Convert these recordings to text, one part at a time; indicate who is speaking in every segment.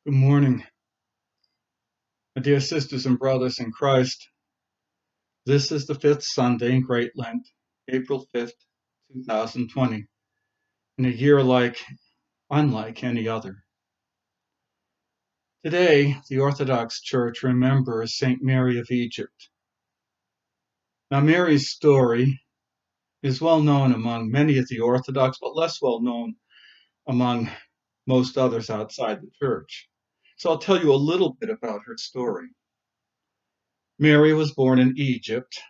Speaker 1: Good morning, my dear sisters and brothers in Christ. This is the fifth Sunday in Great Lent, April 5th, 2020, in a year unlike any other. Today, the Orthodox Church remembers St. Mary of Egypt. Now, Mary's story is well known among many of the Orthodox, but less well known among most others outside the Church. So I'll tell you a little bit about her story. Mary was born in Egypt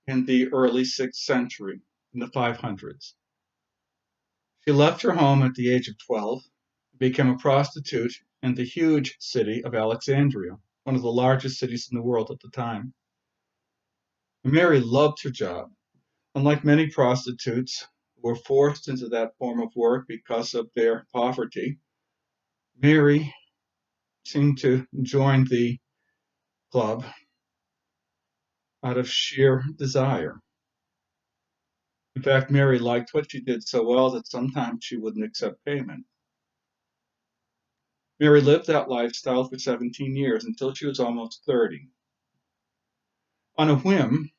Speaker 1: in the early 6th century, in the 500s. She left her home at the age of 12, became a prostitute in the huge city of Alexandria, one of the largest cities in the world at the time. Mary loved her job. Unlike many prostitutes who were forced into that form of work because of their poverty, Mary seemed to join the club out of sheer desire. In fact, Mary liked what she did so well that sometimes she wouldn't accept payment. Mary lived that lifestyle for 17 years until she was almost 30. On a whim,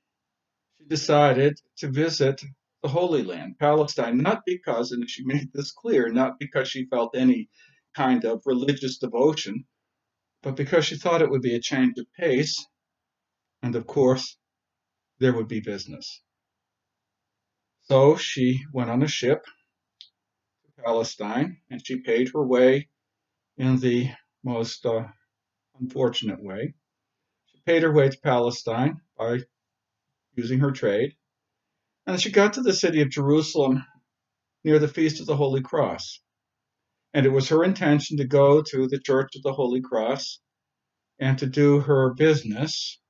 Speaker 1: she decided to visit the Holy Land, Palestine, not because, and she made this clear, not because she felt any kind of religious devotion, but because she thought it would be a change of pace, and of course, there would be business. So she went on a ship to Palestine, and she paid her way in the most unfortunate way. She paid her way to Palestine by using her trade, and she got to the city of Jerusalem near the Feast of the Holy Cross. And it was her intention to go to the Church of the Holy Cross and to do her business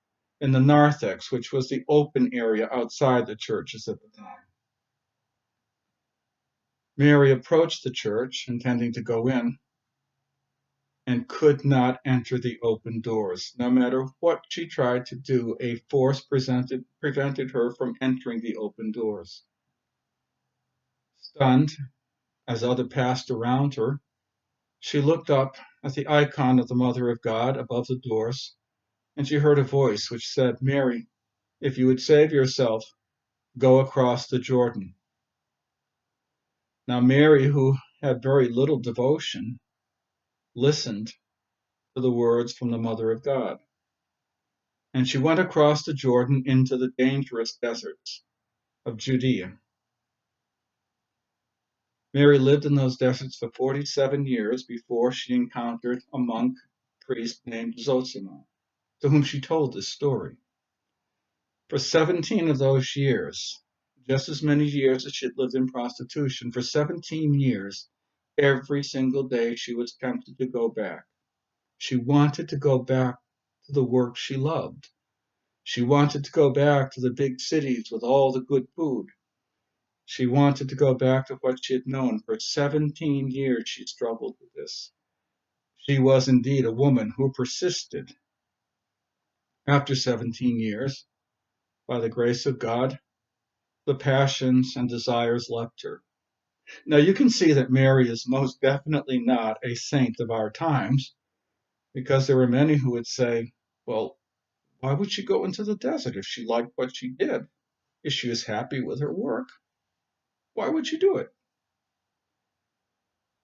Speaker 1: in the narthex, which was the open area outside the churches at the time. Mary approached the church, intending to go in, and could not enter the open doors. No matter what she tried to do, a force prevented her from entering the open doors. Stunned, as others passed around her, she looked up at the icon of the Mother of God above the doors, and she heard a voice which said, "Mary, if you would save yourself, go across the Jordan." Now, Mary, who had very little devotion, listened to the words from the Mother of God, and she went across the Jordan into the dangerous deserts of Judea. Mary lived in those deserts for 47 years before she encountered a monk priest named Zosima, to whom she told this story. For 17 of those years, just as many years as she had lived in prostitution, for 17 years, every single day she was tempted to go back. She wanted to go back to the work she loved. She wanted to go back to the big cities with all the good food. She wanted to go back to what she had known. For 17 years she struggled with this. She was indeed a woman who persisted. After 17 years, by the grace of God, the passions and desires left her. Now you can see that Mary is most definitely not a saint of our times, because there were many who would say, well, why would she go into the desert if she liked what she did? If she was happy with her work, why would she do it?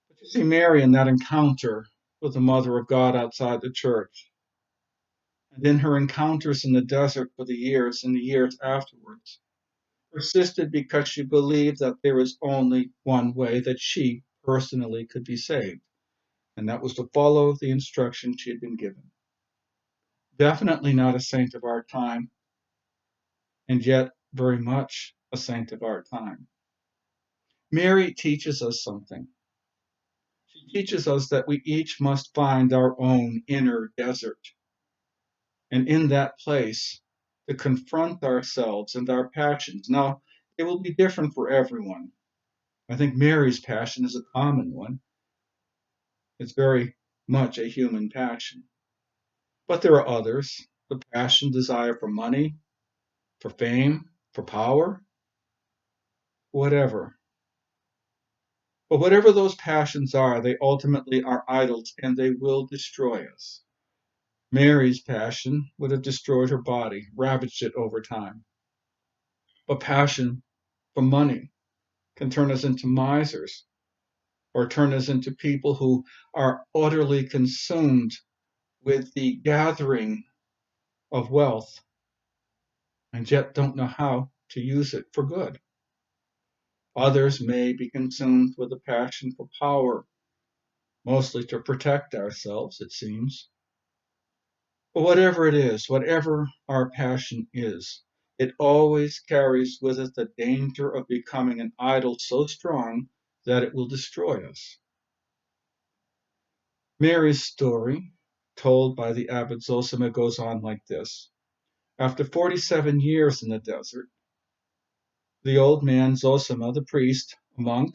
Speaker 1: But you see Mary in that encounter with the Mother of God outside the church, and in her encounters in the desert for the years and the years afterwards, persisted because she believed that there is only one way that she personally could be saved, and that was to follow the instruction she had been given. Definitely not a saint of our time, and yet very much a saint of our time. Mary teaches us something. She teaches us that we each must find our own inner desert, and in that place to confront ourselves and our passions. Now, it will be different for everyone. I think Mary's passion is a common one. It's very much a human passion. But there are others, the passion, desire for money, for fame, for power, whatever. But whatever those passions are, they ultimately are idols and they will destroy us. Mary's passion would have destroyed her body, ravaged it over time. But passion for money can turn us into misers or turn us into people who are utterly consumed with the gathering of wealth and yet don't know how to use it for good. Others may be consumed with a passion for power, mostly to protect ourselves, it seems. But whatever it is, whatever our passion is, it always carries with it the danger of becoming an idol so strong that it will destroy us. Mary's story, told by the abbot Zosima, goes on like this. After 47 years in the desert, the old man Zosima, the priest, a monk,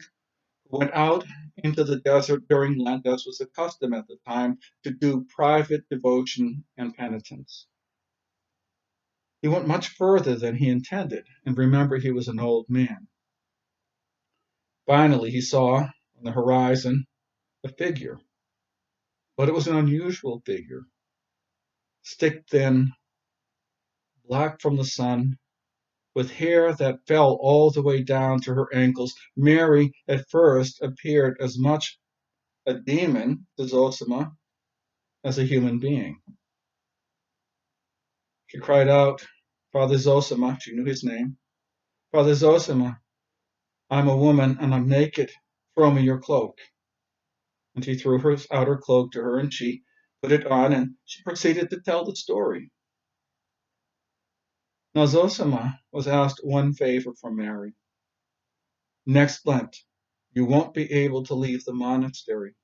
Speaker 1: went out into the desert during Lent, as was the custom at the time, to do private devotion and penitence. He went much further than he intended, and remember, he was an old man. Finally, he saw on the horizon a figure, but it was an unusual figure, stick thin, black from the sun, with hair that fell all the way down to her ankles. Mary at first appeared as much a demon to Zosima as a human being. She cried out, Father Zosima, she knew his name, Father Zosima, I'm a woman and I'm naked. Throw me your cloak. And he threw her outer cloak to her and she put it on and she proceeded to tell the story. Now Zosima was asked one favor from Mary. Next Lent, you won't be able to leave the monastery,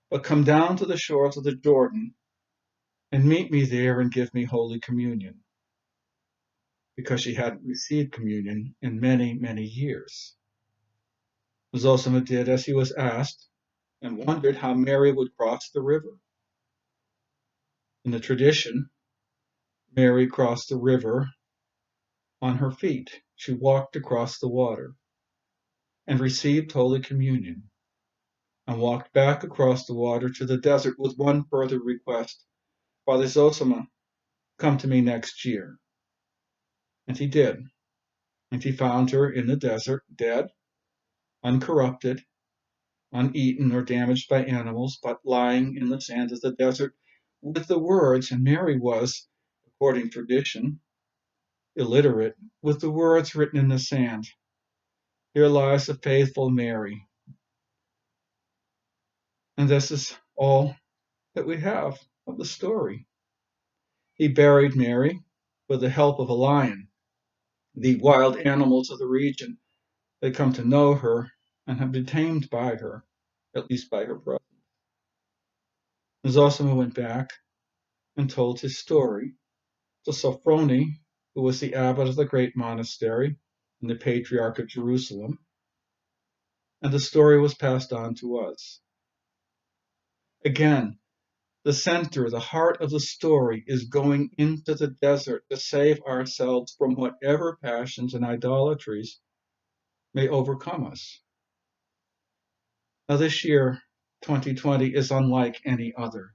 Speaker 1: but come down to the shores of the Jordan and meet me there and give me Holy Communion, because she hadn't received communion in many, many years. Zosima did as he was asked and wondered how Mary would cross the river. In the tradition, Mary crossed the river on her feet. She walked across the water and received Holy Communion and walked back across the water to the desert with one further request. Father Zosima, come to me next year. And he did. And he found her in the desert, dead, uncorrupted, uneaten or damaged by animals, but lying in the sand of the desert with the words, and Mary was, according to tradition, illiterate, with the words written in the sand. Here lies the faithful Mary. And this is all that we have of the story. He buried Mary with the help of a lion. The wild animals of the region had come to know her and have been tamed by her, at least by her brother. Zosima went back and told his story to Sophrony, who was the abbot of the great monastery and the patriarch of Jerusalem, and the story was passed on to us. Again, the center, the heart of the story is going into the desert to save ourselves from whatever passions and idolatries may overcome us. Now, this year, 2020, is unlike any other.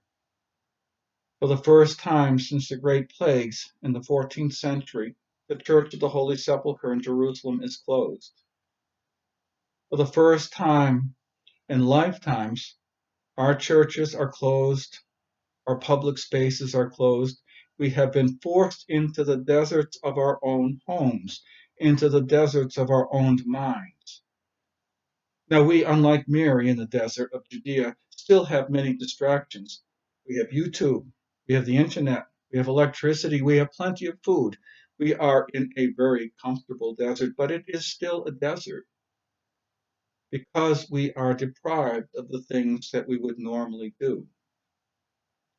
Speaker 1: For the first time since the Great Plagues in the 14th century, the Church of the Holy Sepulchre in Jerusalem is closed. For the first time in lifetimes, our churches are closed, our public spaces are closed. We have been forced into the deserts of our own homes, into the deserts of our own minds. Now we, unlike Mary in the desert of Judea, still have many distractions. We have YouTube, we have the internet, we have electricity, we have plenty of food. We are in a very comfortable desert, but it is still a desert because we are deprived of the things that we would normally do.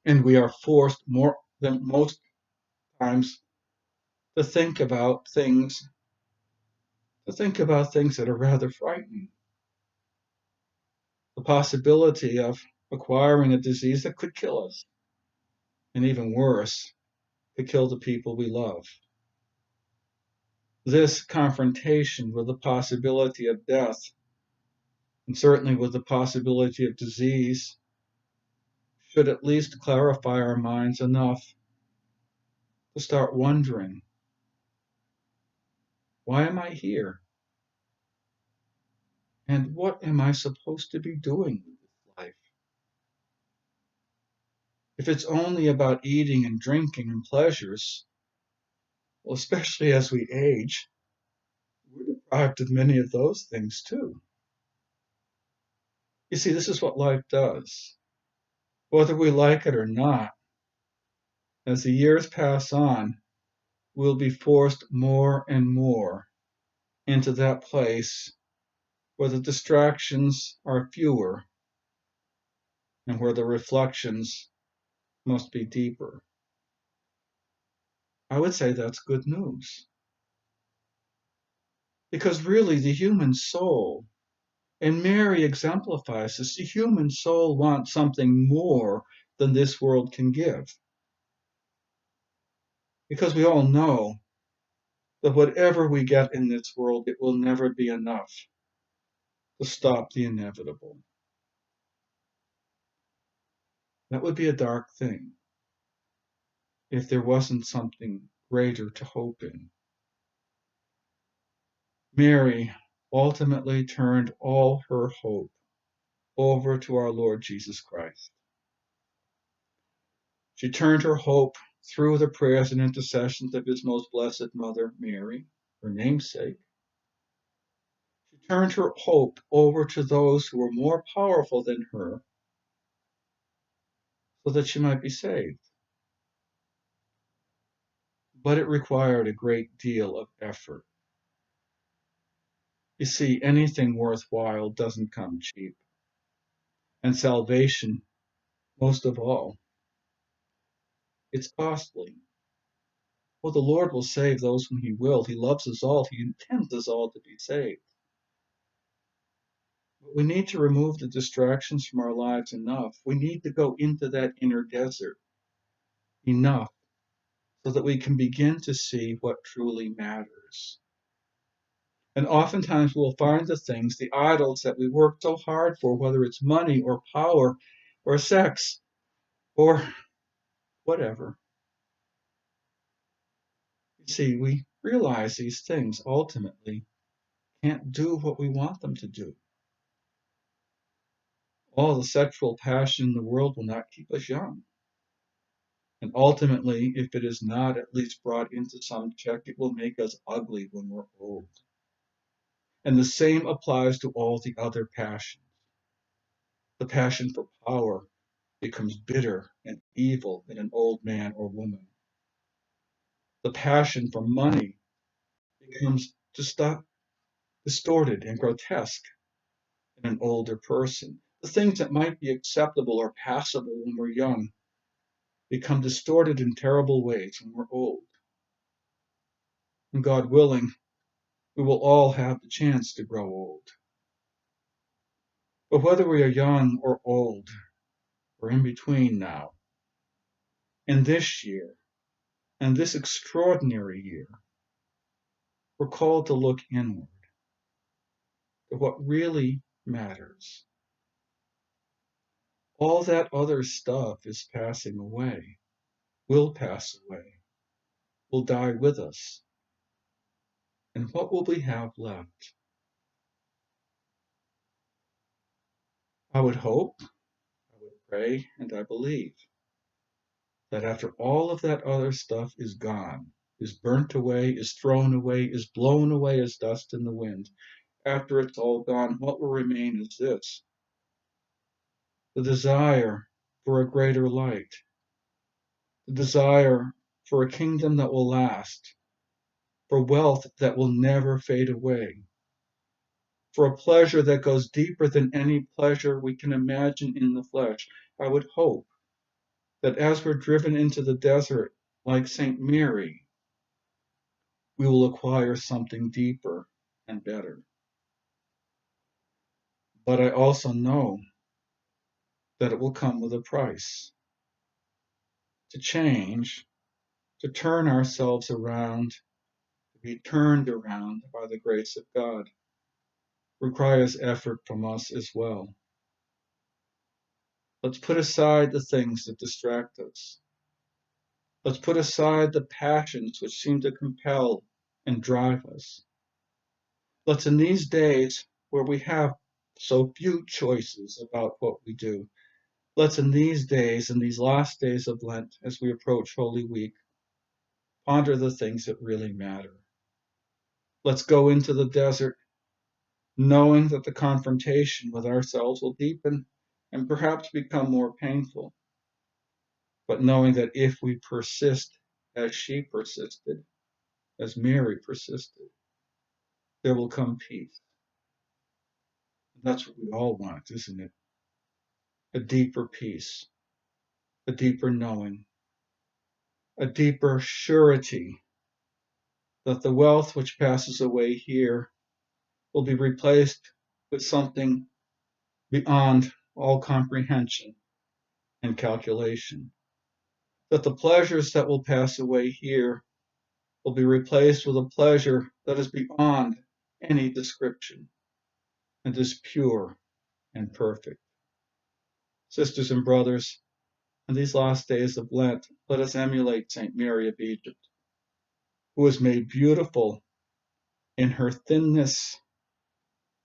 Speaker 1: And we are forced more than most times to think about things that are rather frightening. The possibility of acquiring a disease that could kill us, and even worse, could kill the people we love. This confrontation with the possibility of death and certainly with the possibility of disease, should at least clarify our minds enough to start wondering, why am I here? And what am I supposed to be doing with this life? If it's only about eating and drinking and pleasures, well, especially as we age, we're deprived of many of those things too. You see, this is what life does. Whether we like it or not, as the years pass on, we'll be forced more and more into that place where the distractions are fewer and where the reflections must be deeper. I would say that's good news. Because really, the human soul, and Mary exemplifies this, the human soul wants something more than this world can give. Because we all know that whatever we get in this world, it will never be enough to stop the inevitable. That would be a dark thing if there wasn't something greater to hope in. Mary ultimately turned all her hope over to our Lord Jesus Christ. She turned her hope through the prayers and intercessions of his most blessed mother, Mary, her namesake. She turned her hope over to those who were more powerful than her so that she might be saved. But it required a great deal of effort. You see, anything worthwhile doesn't come cheap. And salvation, most of all, it's costly. Well, the Lord will save those whom he will. He loves us all. He intends us all to be saved. But we need to remove the distractions from our lives enough. We need to go into that inner desert enough so that we can begin to see what truly matters. And oftentimes we'll find the things, the idols that we worked so hard for, whether it's money or power or sex or whatever. You see, we realize these things ultimately can't do what we want them to do. All the sexual passion in the world will not keep us young. And ultimately, if it is not at least brought into some check, it will make us ugly when we're old. And the same applies to all the other passions. The passion for power becomes bitter and evil in an old man or woman. The passion for money becomes distorted and grotesque in an older person. The things that might be acceptable or passable when we're young become distorted in terrible ways when we're old. And God willing, we will all have the chance to grow old. But whether we are young or old, or in between now, in this year, and this extraordinary year, we're called to look inward to what really matters. All that other stuff is passing away, will pass away, will die with us. And what will we have left? I would hope, I would pray, and I believe that after all of that other stuff is gone, is burnt away, is thrown away, is blown away as dust in the wind, after it's all gone, what will remain is this: the desire for a greater light, the desire for a kingdom that will last, for wealth that will never fade away, for a pleasure that goes deeper than any pleasure we can imagine in the flesh. I would hope that as we're driven into the desert like St. Mary, we will acquire something deeper and better. But I also know that it will come with a price. To change, to turn ourselves around, to be turned around by the grace of God. requires effort from us as well. Let's put aside the things that distract us. Let's put aside the passions which seem to compel and drive us. Let's, in these days where we have so few choices about what we do, let's in these days, in these last days of Lent, as we approach Holy Week, ponder the things that really matter. Let's go into the desert knowing that the confrontation with ourselves will deepen and perhaps become more painful, but knowing that if we persist as she persisted, as Mary persisted, there will come peace. That's what we all want, isn't it? A deeper peace, a deeper knowing, a deeper surety that the wealth which passes away here will be replaced with something beyond all comprehension and calculation. That the pleasures that will pass away here will be replaced with a pleasure that is beyond any description and is pure and perfect. Sisters and brothers, in these last days of Lent, let us emulate St. Mary of Egypt, who was made beautiful in her thinness,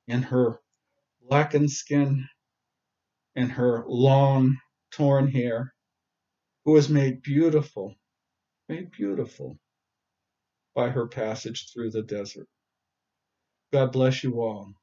Speaker 1: in her blackened skin, in her long torn hair, who was made beautiful by her passage through the desert. God bless you all.